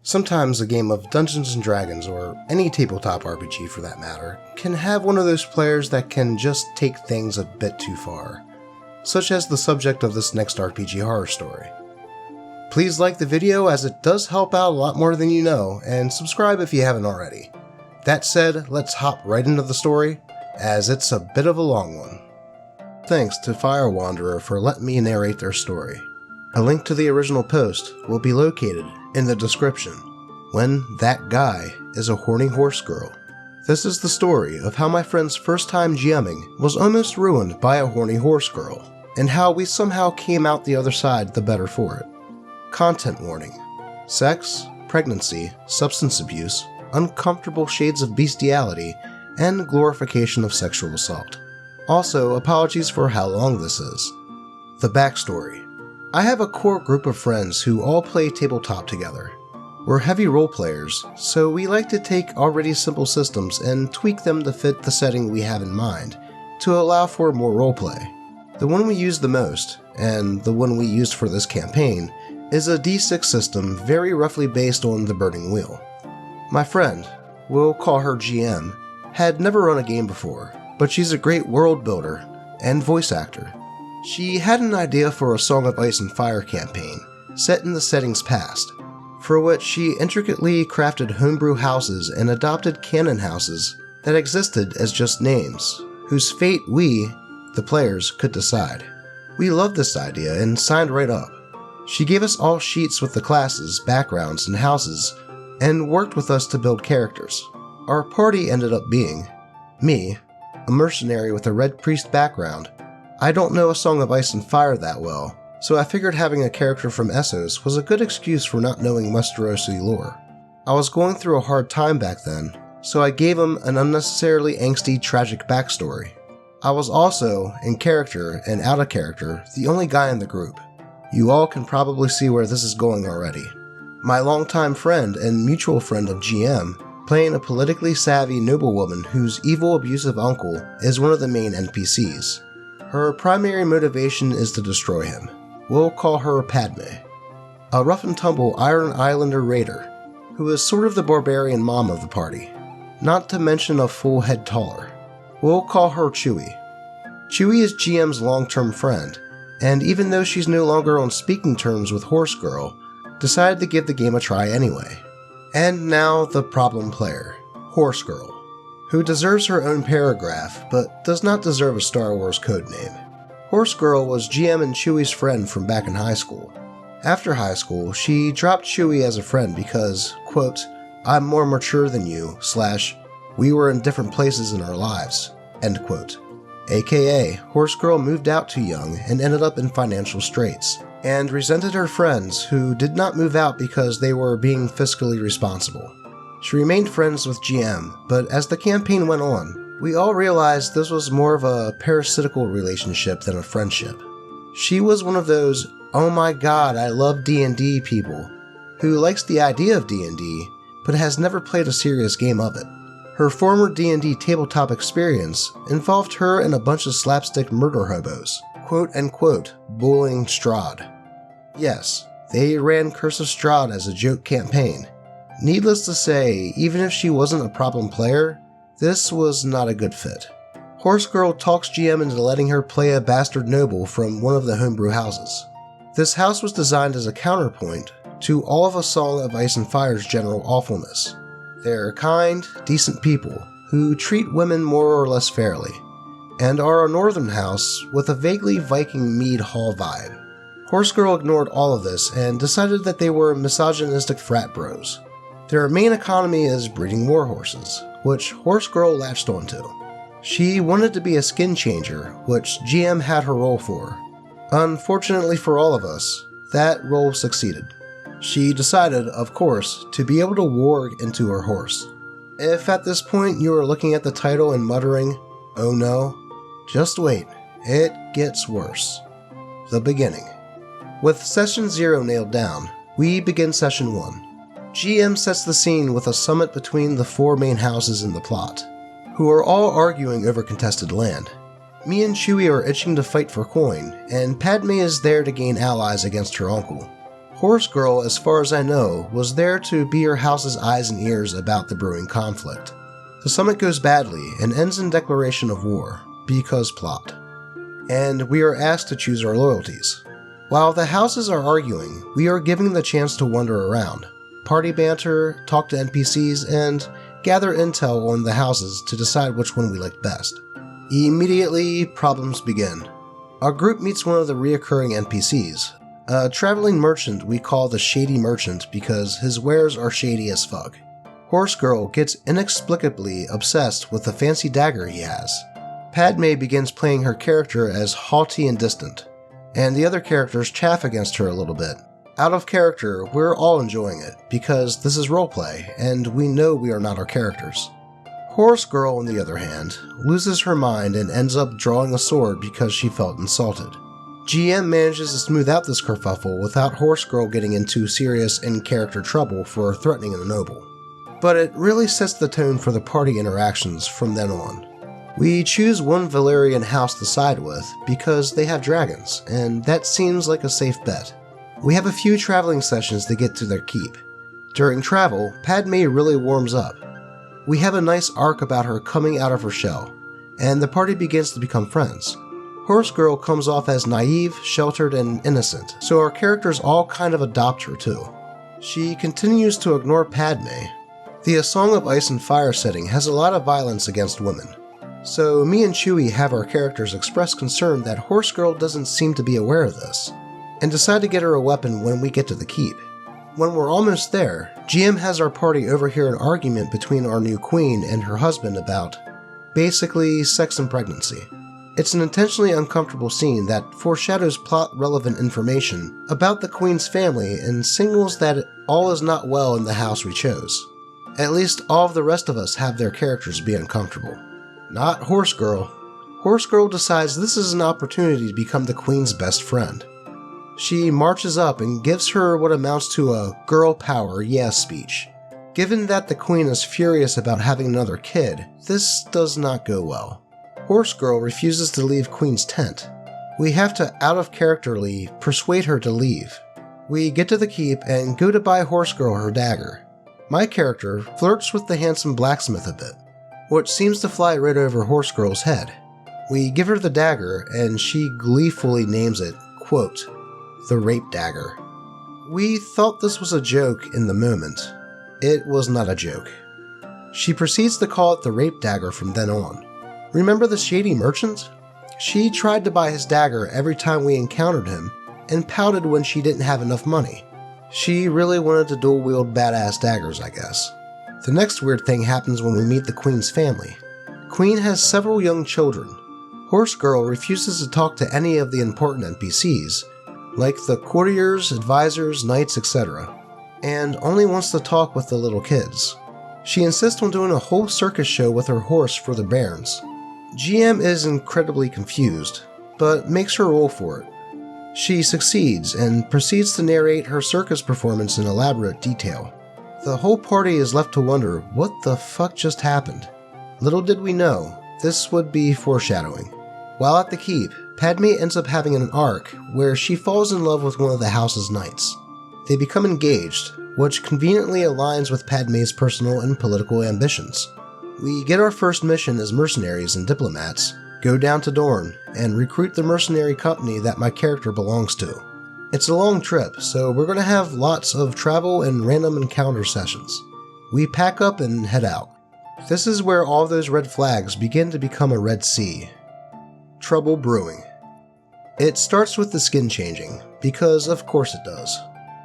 Sometimes a game of Dungeons & Dragons, or any tabletop RPG for that matter, can have one of those players that can just take things a bit too far, such as the subject of this next RPG horror story. Please like the video as it does help out a lot more than you know, and subscribe if you haven't already. That said, let's hop right into the story, as it's a bit of a long one. Thanks to Fire Wanderer for letting me narrate their story. A link to the original post will be located in the description. When that guy is a horny horse girl. This is the story of how my friend's first time GMing was almost ruined by a horny horse girl, and how we somehow came out the other side the better for it. Content warning: sex, pregnancy, substance abuse, uncomfortable shades of bestiality, and glorification of sexual assault. Also, apologies for how long this is. The backstory. I have a core group of friends who all play tabletop together. We're heavy role players, so we like to take already simple systems and tweak them to fit the setting we have in mind, to allow for more roleplay. The one we use the most, and the one we used for this campaign, is a D6 system very roughly based on the Burning Wheel. My friend, we'll call her GM, had never run a game before, but she's a great world builder and voice actor. She had an idea for a Song of Ice and Fire campaign, set in the setting's past, for which she intricately crafted homebrew houses and adopted canon houses that existed as just names, whose fate we, the players, could decide. We loved this idea and signed right up. She gave us all sheets with the classes, backgrounds, and houses, and worked with us to build characters. Our party ended up being me, a mercenary with a Red Priest background. I don't know A Song of Ice and Fire that well, so I figured having a character from Essos was a good excuse for not knowing Westerosi lore. I was going through a hard time back then, so I gave him an unnecessarily angsty, tragic backstory. I was also, in character and out of character, the only guy in the group. You all can probably see where this is going already. My longtime friend and mutual friend of GM, playing a politically savvy noblewoman whose evil, abusive uncle is one of the main NPCs. Her primary motivation is to destroy him. We'll call her Padme. A rough-and-tumble Iron Islander raider, who is sort of the barbarian mom of the party, not to mention a full head taller. We'll call her Chewie. Chewie is GM's long-term friend, and even though she's no longer on speaking terms with Horse Girl, decided to give the game a try anyway. And now the problem player, Horse Girl, who deserves her own paragraph, but does not deserve a Star Wars codename. Horse Girl was GM and Chewie's friend from back in high school. After high school, she dropped Chewie as a friend because, quote, "I'm more mature than you," / "we were in different places in our lives," end quote. AKA, Horse Girl moved out too young and ended up in financial straits, and resented her friends who did not move out because they were being fiscally responsible. She remained friends with GM, but as the campaign went on, we all realized this was more of a parasitical relationship than a friendship. She was one of those, "oh my god, I love D&D" people, who likes the idea of D&D, but has never played a serious game of it. Her former D&D tabletop experience involved her and a bunch of slapstick murder hobos, quote-unquote, bullying Strahd. Yes, they ran Curse of Strahd as a joke campaign. Needless to say, even if she wasn't a problem player, this was not a good fit. Horse Girl talks GM into letting her play a bastard noble from one of the homebrew houses. This house was designed as a counterpoint to all of A Song of Ice and Fire's general awfulness. They're kind, decent people who treat women more or less fairly, and are a northern house with a vaguely Viking mead hall vibe. Horse Girl ignored all of this and decided that they were misogynistic frat bros. Their main economy is breeding war horses, which Horse Girl latched onto. She wanted to be a skin changer, which GM had her role for. Unfortunately for all of us, that role succeeded. She decided, of course, to be able to warg into her horse. If at this point you are looking at the title and muttering, "oh no," just wait, it gets worse. The beginning. With Session 0 nailed down, we begin Session 1. GM sets the scene with a summit between the four main houses in the plot, who are all arguing over contested land. Me and Chewie are itching to fight for coin, and Padme is there to gain allies against her uncle. Horse Girl, as far as I know, was there to be your house's eyes and ears about the brewing conflict. The summit goes badly and ends in declaration of war, because plot. And we are asked to choose our loyalties. While the houses are arguing, we are given the chance to wander around, party banter, talk to NPCs, and gather intel on the houses to decide which one we like best. Immediately, problems begin. Our group meets one of the reoccurring NPCs, a traveling merchant we call the Shady Merchant because his wares are shady as fuck. Horse Girl gets inexplicably obsessed with the fancy dagger he has. Padme begins playing her character as haughty and distant, and the other characters chaff against her a little bit. Out of character, we're all enjoying it, because this is roleplay, and we know we are not our characters. Horse Girl, on the other hand, loses her mind and ends up drawing a sword because she felt insulted. GM manages to smooth out this kerfuffle without Horse Girl getting into serious in-character trouble for threatening a noble. But it really sets the tone for the party interactions from then on. We choose one Valyrian house to side with because they have dragons, and that seems like a safe bet. We have a few traveling sessions to get to their keep. During travel, Padme really warms up. We have a nice arc about her coming out of her shell, and the party begins to become friends. Horse Girl comes off as naive, sheltered, and innocent, so our characters all kind of adopt her too. She continues to ignore Padme. The A Song of Ice and Fire setting has a lot of violence against women, so me and Chewie have our characters express concern that Horse Girl doesn't seem to be aware of this, and decide to get her a weapon when we get to the keep. When we're almost there, GM has our party overhear an argument between our new queen and her husband about, basically, sex and pregnancy. It's an intentionally uncomfortable scene that foreshadows plot-relevant information about the queen's family and signals that all is not well in the house we chose. At least all of the rest of us have their characters be uncomfortable. Not Horse Girl. Horse Girl decides this is an opportunity to become the queen's best friend. She marches up and gives her what amounts to a girl power yeah speech. Given that the queen is furious about having another kid, this does not go well. Horse Girl refuses to leave Queen's tent. We have to out-of-characterly persuade her to leave. We get to the keep and go to buy Horse Girl her dagger. My character flirts with the handsome blacksmith a bit, which seems to fly right over Horse Girl's head. We give her the dagger and she gleefully names it, quote, the rape dagger. We thought this was a joke in the moment. It was not a joke. She proceeds to call it the rape dagger from then on. Remember the Shady Merchant? She tried to buy his dagger every time we encountered him, and pouted when she didn't have enough money. She really wanted to dual-wield badass daggers, I guess. The next weird thing happens when we meet the Queen's family. Queen has several young children. Horse Girl refuses to talk to any of the important NPCs, like the courtiers, advisors, knights, etc., and only wants to talk with the little kids. She insists on doing a whole circus show with her horse for the bairns. GM is incredibly confused, but makes her roll for it. She succeeds and proceeds to narrate her circus performance in elaborate detail. The whole party is left to wonder what the fuck just happened. Little did we know, this would be foreshadowing. While at the keep, Padme ends up having an arc where she falls in love with one of the house's knights. They become engaged, which conveniently aligns with Padme's personal and political ambitions. We get our first mission as mercenaries and diplomats, go down to Dorne, and recruit the mercenary company that my character belongs to. It's a long trip, so we're going to have lots of travel and random encounter sessions. We pack up and head out. This is where all those red flags begin to become a red sea. Trouble brewing. It starts with the skin changing, because of course it does.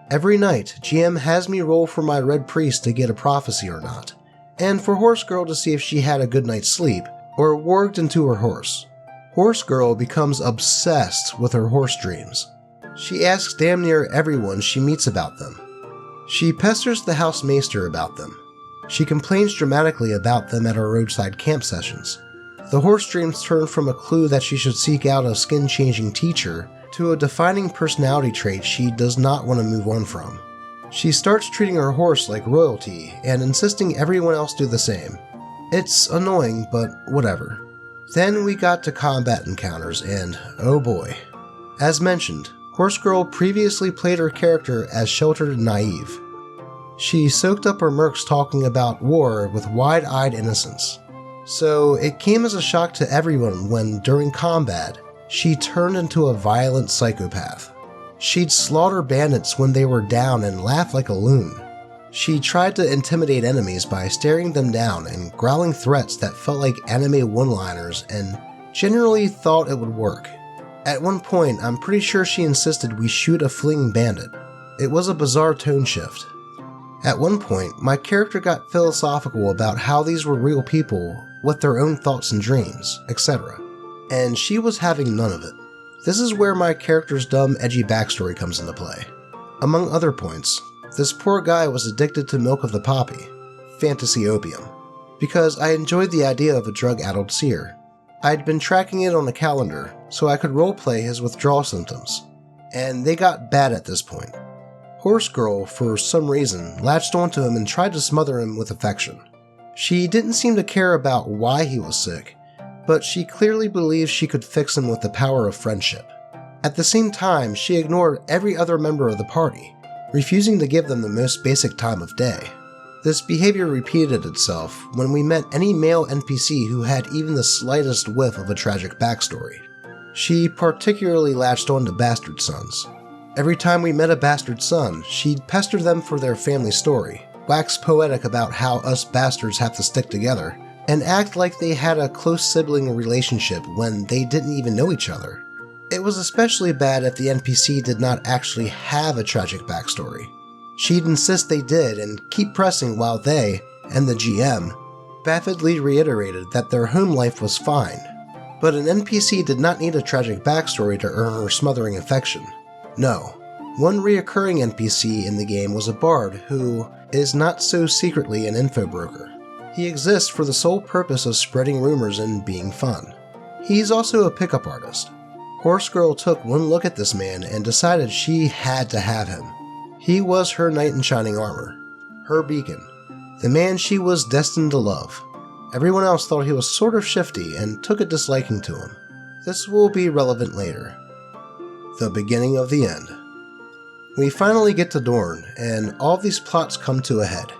Every night, GM has me roll for my red priest to get a prophecy or not, and for Horse Girl to see if she had a good night's sleep, or warged into her horse. Horse Girl becomes obsessed with her horse dreams. She asks damn near everyone she meets about them. She pesters the house maester about them. She complains dramatically about them at our roadside camp sessions. The horse dreams turn from a clue that she should seek out a skin-changing teacher to a defining personality trait she does not want to move on from. She starts treating her horse like royalty and insisting everyone else do the same. It's annoying, but whatever. Then we got to combat encounters and, oh boy. As mentioned, Horse Girl previously played her character as sheltered and naive. She soaked up her mercs talking about war with wide-eyed innocence. So it came as a shock to everyone when, during combat, she turned into a violent psychopath. She'd slaughter bandits when they were down and laugh like a loon. She tried to intimidate enemies by staring them down and growling threats that felt like anime one-liners and generally thought it would work. At one point, I'm pretty sure she insisted we shoot a fleeing bandit. It was a bizarre tone shift. At one point, my character got philosophical about how these were real people with their own thoughts and dreams, etc. And she was having none of it. This is where my character's dumb, edgy backstory comes into play. Among other points, this poor guy was addicted to milk of the poppy, fantasy opium, because I enjoyed the idea of a drug-addled seer. I'd been tracking it on a calendar so I could roleplay his withdrawal symptoms, and they got bad at this point. Horse Girl, for some reason, latched onto him and tried to smother him with affection. She didn't seem to care about why he was sick, but she clearly believed she could fix him with the power of friendship. At the same time, she ignored every other member of the party, refusing to give them the most basic time of day. This behavior repeated itself when we met any male NPC who had even the slightest whiff of a tragic backstory. She particularly latched on to bastard sons. Every time we met a bastard son, she'd pester them for their family story, wax poetic about how us bastards have to stick together, and act like they had a close sibling relationship when they didn't even know each other. It was especially bad if the NPC did not actually have a tragic backstory. She'd insist they did and keep pressing while they, and the GM, baffledly reiterated that their home life was fine. But an NPC did not need a tragic backstory to earn her smothering affection. No. One reoccurring NPC in the game was a bard who is not so secretly an info broker. He exists for the sole purpose of spreading rumors and being fun. He's also a pickup artist. Horse Girl took one look at this man and decided she had to have him. He was her knight in shining armor, her beacon, the man she was destined to love. Everyone else thought he was sort of shifty and took a disliking to him. This will be relevant later. The beginning of the end. We finally get to Dorne, and all these plots come to a head.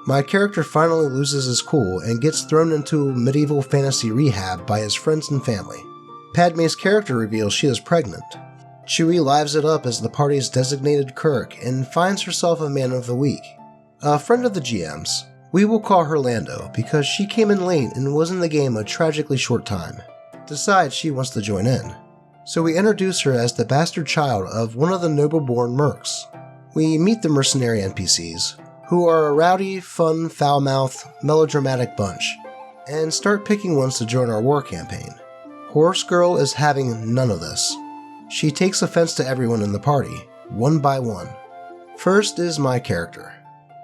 My character finally loses his cool and gets thrown into medieval fantasy rehab by his friends and family. Padmé's character reveals she is pregnant. Chewie lives it up as the party's designated clerk and finds herself a man of the week. A friend of the GM's, we will call her Lando because she came in late and was in the game a tragically short time, decides she wants to join in. So we introduce her as the bastard child of one of the noble-born mercs. We meet the mercenary NPCs, who are a rowdy, fun, foul-mouthed, melodramatic bunch, and start picking ones to join our war campaign. Horse Girl is having none of this. She takes offense to everyone in the party, one by one. First is my character.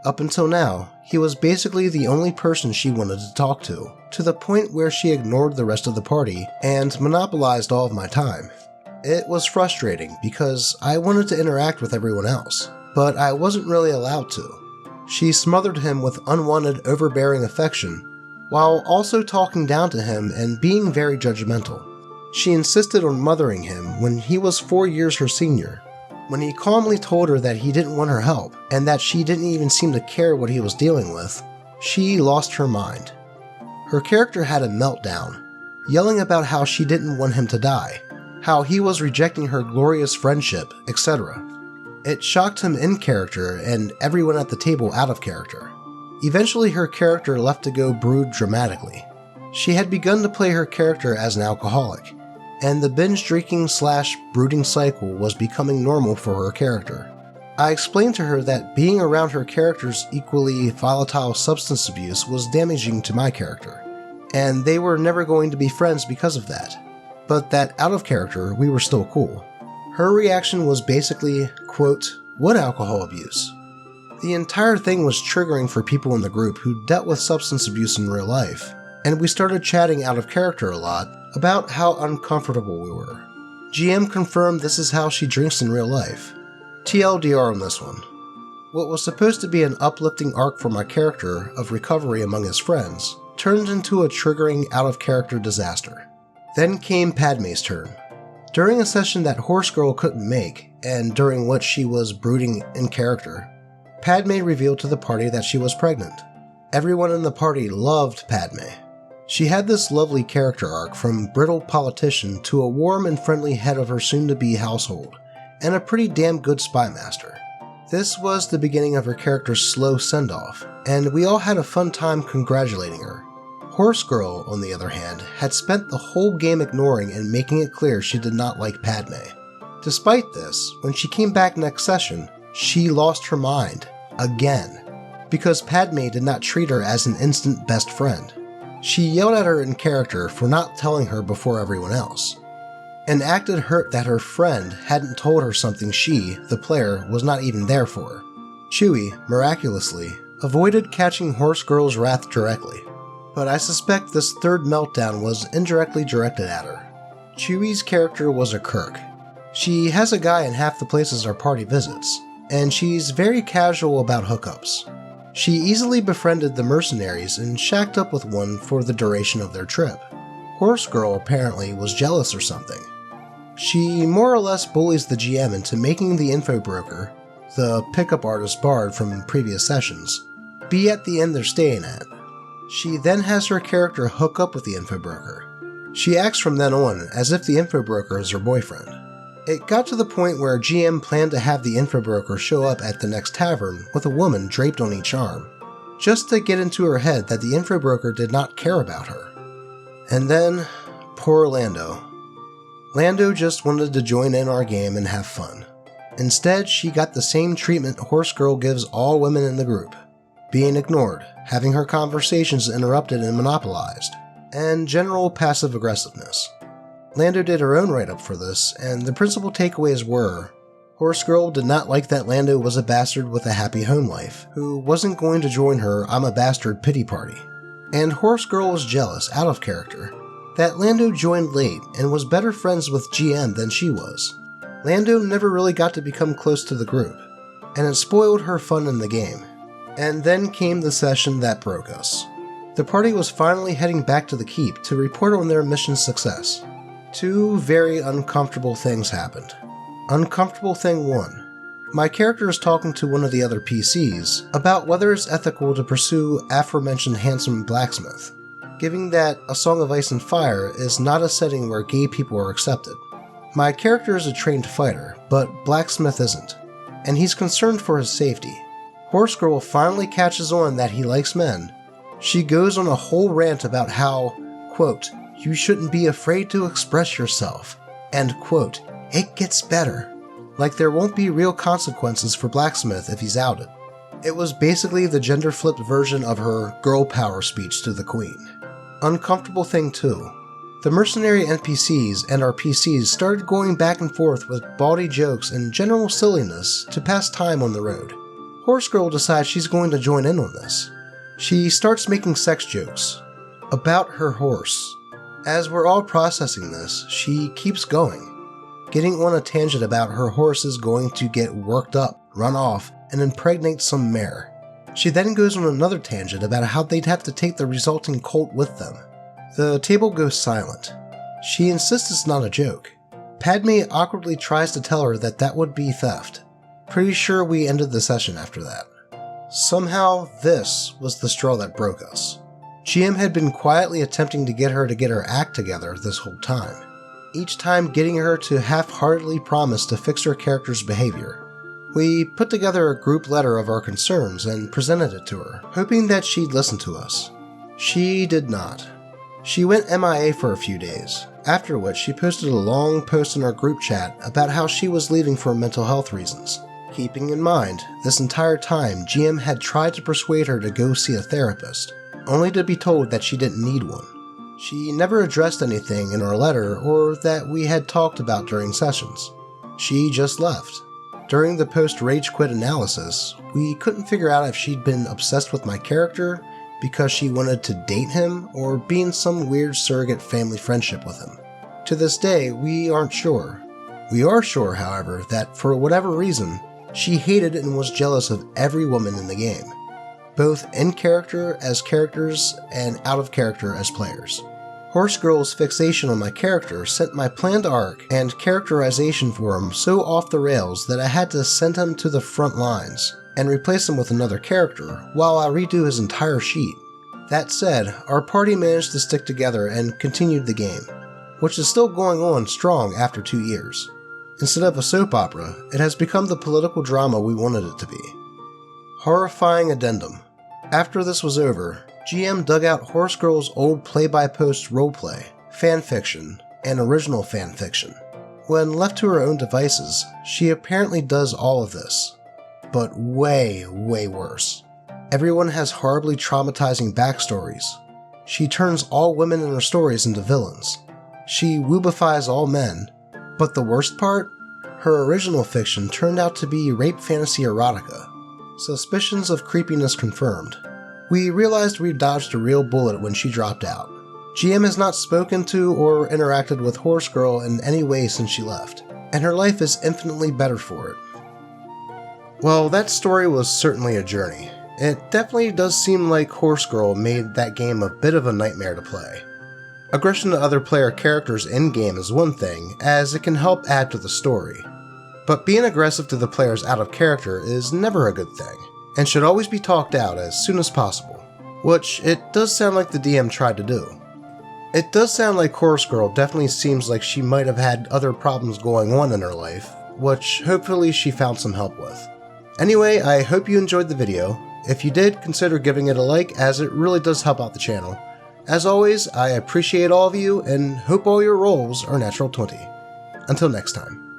Up until now, he was basically the only person she wanted to talk to the point where she ignored the rest of the party and monopolized all of my time. It was frustrating because I wanted to interact with everyone else, but I wasn't really allowed to. She smothered him with unwanted, overbearing affection, while also talking down to him and being very judgmental. She insisted on mothering him when he was 4 years her senior. When he calmly told her that he didn't want her help, and that she didn't even seem to care what he was dealing with, she lost her mind. Her character had a meltdown, yelling about how she didn't want him to die, how he was rejecting her glorious friendship, etc. It shocked him in character and everyone at the table out of character. Eventually her character left to go brood dramatically. She had begun to play her character as an alcoholic, and the binge drinking / brooding cycle was becoming normal for her character. I explained to her that being around her character's equally volatile substance abuse was damaging to my character, and they were never going to be friends because of that, but that out of character we were still cool. Her reaction was basically, quote, "What alcohol abuse?" The entire thing was triggering for people in the group who dealt with substance abuse in real life, and we started chatting out of character a lot about how uncomfortable we were. GM confirmed this is how she drinks in real life. TLDR on this one. What was supposed to be an uplifting arc for my character of recovery among his friends turned into a triggering out-of-character disaster. Then came Padmé's turn. During a session that Horse Girl couldn't make, and during which she was brooding in character, Padme revealed to the party that she was pregnant. Everyone in the party loved Padme. She had this lovely character arc from brittle politician to a warm and friendly head of her soon-to-be household, and a pretty damn good spy master. This was the beginning of her character's slow send-off, and we all had a fun time congratulating her. Horse Girl, on the other hand, had spent the whole game ignoring and making it clear she did not like Padme. Despite this, when she came back next session, she lost her mind, again, because Padme did not treat her as an instant best friend. She yelled at her in character for not telling her before everyone else, and acted hurt that her friend hadn't told her something she, the player, was not even there for. Chewie, miraculously, avoided catching Horse Girl's wrath directly, but I suspect this third meltdown was indirectly directed at her. Chewie's character was a Kirk. She has a guy in half the places our party visits, and she's very casual about hookups. She easily befriended the mercenaries and shacked up with one for the duration of their trip. Horse Girl apparently was jealous or something. She more or less bullies the GM into making the info broker, the pickup artist Bard from previous sessions, be at the inn they're staying at. She then has her character hook up with the info broker. She acts from then on as if the info broker is her boyfriend. It got to the point where GM planned to have the info broker show up at the next tavern with a woman draped on each arm, just to get into her head that the info broker did not care about her. And then, poor Lando. Lando just wanted to join in our game and have fun. Instead, she got the same treatment Horse Girl gives all women in the group. Being ignored, having her conversations interrupted and monopolized, and general passive aggressiveness. Lando did her own write-up for this, and the principal takeaways were: Horse Girl did not like that Lando was a bastard with a happy home life, who wasn't going to join her I'm a bastard pity party. And Horse Girl was jealous, out of character, that Lando joined late and was better friends with GM than she was. Lando never really got to become close to the group, and it spoiled her fun in the game. And then came the session that broke us. The party was finally heading back to the keep to report on their mission's success. Two very uncomfortable things happened. Uncomfortable thing 1. My character is talking to one of the other PCs about whether it's ethical to pursue aforementioned handsome blacksmith, given that A Song of Ice and Fire is not a setting where gay people are accepted. My character is a trained fighter, but blacksmith isn't, and he's concerned for his safety. Horse Girl finally catches on that he likes men. She goes on a whole rant about how, quote, you shouldn't be afraid to express yourself, and quote, it gets better. Like there won't be real consequences for Blacksmith if he's outed. It was basically the gender-flipped version of her girl power speech to the queen. Uncomfortable thing 2. The mercenary NPCs and our PCs started going back and forth with bawdy jokes and general silliness to pass time on the road. Horse Girl decides she's going to join in on this. She starts making sex jokes about her horse. As we're all processing this, she keeps going, getting on a tangent about her horse is going to get worked up, run off, and impregnate some mare. She then goes on another tangent about how they'd have to take the resulting colt with them. The table goes silent. She insists it's not a joke. Padme awkwardly tries to tell her that that would be theft. Pretty sure we ended the session after that. Somehow, this was the straw that broke us. GM had been quietly attempting to get her act together this whole time, each time getting her to half-heartedly promise to fix her character's behavior. We put together a group letter of our concerns and presented it to her, hoping that she'd listen to us. She did not. She went MIA for a few days, after which she posted a long post in our group chat about how she was leaving for mental health reasons. Keeping in mind, this entire time GM had tried to persuade her to go see a therapist, only to be told that she didn't need one. She never addressed anything in our letter or that we had talked about during sessions. She just left. During the post-rage quit analysis, we couldn't figure out if she'd been obsessed with my character because she wanted to date him or be in some weird surrogate family friendship with him. To this day, we aren't sure. We are sure, however, that for whatever reason, she hated and was jealous of every woman in the game, both in character as characters and out of character as players. Horse Girl's fixation on my character sent my planned arc and characterization for him so off the rails that I had to send him to the front lines and replace him with another character while I redo his entire sheet. That said, our party managed to stick together and continued the game, which is still going on strong after 2 years. Instead of a soap opera, it has become the political drama we wanted it to be. Horrifying addendum. After this was over, GM dug out Horse Girl's old play-by-post roleplay, fanfiction, and original fanfiction. When left to her own devices, she apparently does all of this, but way, way worse. Everyone has horribly traumatizing backstories. She turns all women in her stories into villains. She woobifies all men, but the worst part? Her original fiction turned out to be rape fantasy erotica. Suspicions of creepiness confirmed. We realized we dodged a real bullet when she dropped out. GM has not spoken to or interacted with Horse Girl in any way since she left, and her life is infinitely better for it. Well, that story was certainly a journey. It definitely does seem like Horse Girl made that game a bit of a nightmare to play. Aggression to other player characters in-game is one thing, as it can help add to the story. But being aggressive to the players out of character is never a good thing, and should always be talked out as soon as possible, which it does sound like the DM tried to do. It does sound like Horse Girl definitely seems like she might have had other problems going on in her life, which hopefully she found some help with. Anyway, I hope you enjoyed the video. If you did, consider giving it a like, as it really does help out the channel. As always, I appreciate all of you and hope all your rolls are natural 20. Until next time.